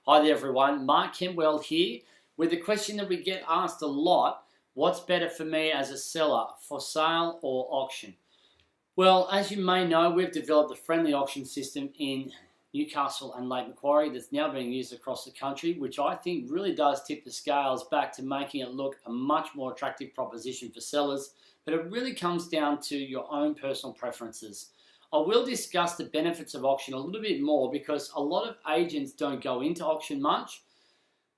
Hi there everyone, Mark Kentwell here with a question that we get asked a lot. What's better for me as a seller, for sale or auction? Well, as you may know, we've developed a friendly auction system in Newcastle and Lake Macquarie that's now being used across the country, which I think really does tip the scales back to making it look a much more attractive proposition for sellers, but it really comes down to your own personal preferences. I will discuss the benefits of auction a little bit more because a lot of agents don't go into auction much.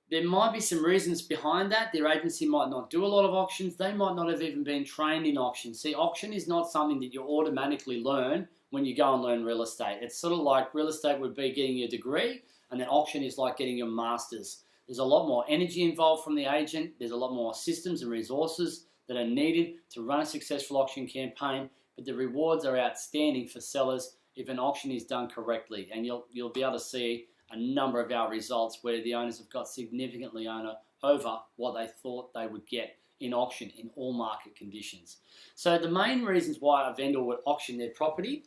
There might be some reasons behind that. Their agency might not do a lot of auctions. They might not have even been trained in auction. See, auction is not something that you automatically learn when you go and learn real estate. It's sort of like real estate would be getting your degree, and then auction is like getting your master's. There's a lot more energy involved from the agent. There's a lot more systems and resources that are needed to run a successful auction campaign, but the rewards are outstanding for sellers if an auction is done correctly, and you'll be able to see a number of our results where the owners have got significantly over what they thought they would get in auction in all market conditions. So the main reasons why a vendor would auction their property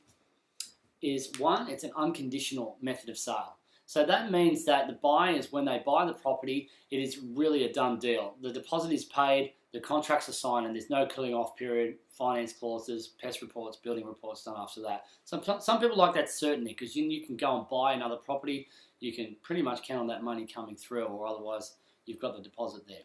is, one, it's an unconditional method of sale. So that means that the buyers, when they buy the property, it is really a done deal. The deposit is paid, the contracts are signed, and there's no cooling off period, finance clauses, pest reports, building reports done after that. Some people like that certainty because you can go and buy another property. You can pretty much count on that money coming through, or otherwise you've got the deposit there.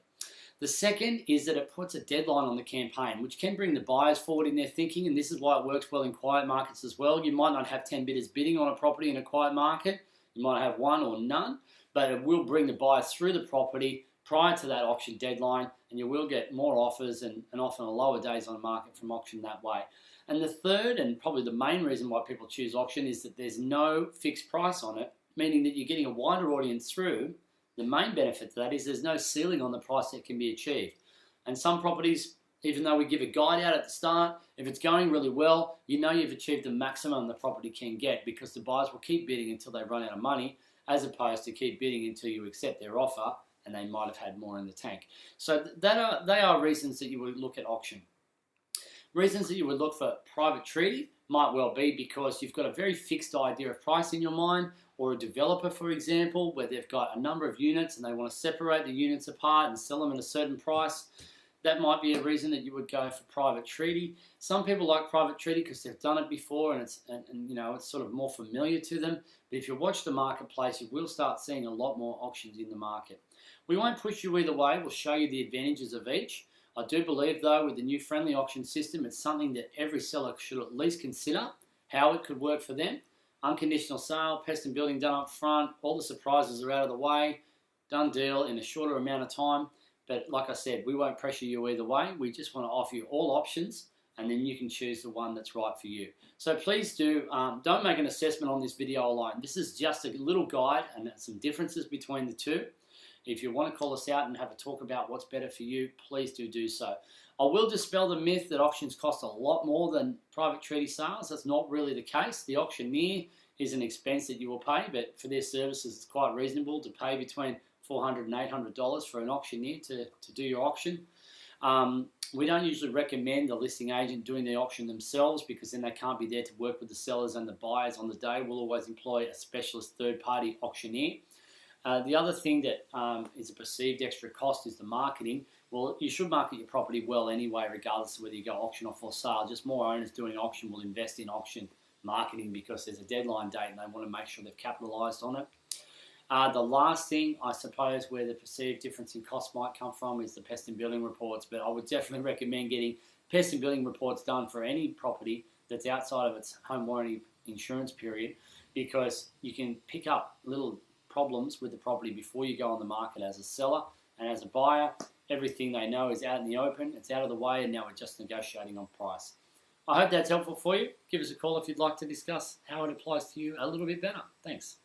The second is that it puts a deadline on the campaign, which can bring the buyers forward in their thinking, and this is why it works well in quiet markets as well. You might not have 10 bidders bidding on a property in a quiet market. You might have one or none, but it will bring the buyers through the property prior to that auction deadline, and you will get more offers and often a lower days on the market from auction that way. And the third, and probably the main reason why people choose auction, is that there's no fixed price on it, meaning that you're getting a wider audience through. The main benefit to that is there's no ceiling on the price that can be achieved. And some properties, even though we give a guide out at the start, if it's going really well, you know you've achieved the maximum the property can get because the buyers will keep bidding until they run out of money, as opposed to keep bidding until you accept their offer and they might have had more in the tank. So they are reasons that you would look at auction. Reasons that you would look for private treaty might well be because you've got a very fixed idea of price in your mind, or a developer, for example, where they've got a number of units and they want to separate the units apart and sell them at a certain price. That might be a reason that you would go for private treaty. Some people like private treaty because they've done it before and it's sort of more familiar to them. But if you watch the marketplace, you will start seeing a lot more auctions in the market. We won't push you either way. We'll show you the advantages of each. I do believe, though, with the new friendly auction system, it's something that every seller should at least consider how it could work for them. Unconditional sale, pest and building done up front, all the surprises are out of the way, done deal in a shorter amount of time. But like I said, we won't pressure you either way. We just want to offer you all options, and then you can choose the one that's right for you. So please don't make an assessment on this video alone. This is just a little guide and some differences between the two. If you want to call us out and have a talk about what's better for you, please do so. I will dispel the myth that auctions cost a lot more than private treaty sales. That's not really the case. The auctioneer is an expense that you will pay, but for their services, it's quite reasonable to pay between $400 and $800 for an auctioneer to do your auction. We don't usually recommend the listing agent doing the auction themselves because then they can't be there to work with the sellers and the buyers on the day. We'll always employ a specialist third-party auctioneer. The other thing that is a perceived extra cost is the marketing. Well, you should market your property well anyway, regardless of whether you go auction or for sale. Just more owners doing auction will invest in auction marketing because there's a deadline date and they want to make sure they've capitalised on it. The last thing, I suppose, where the perceived difference in cost might come from is the pest and building reports, but I would definitely recommend getting pest and building reports done for any property that's outside of its home warranty insurance period, because you can pick up little problems with the property before you go on the market as a seller, and as a buyer, everything they know is out in the open, it's out of the way, and now we're just negotiating on price. I hope that's helpful for you. Give us a call if you'd like to discuss how it applies to you a little bit better. Thanks.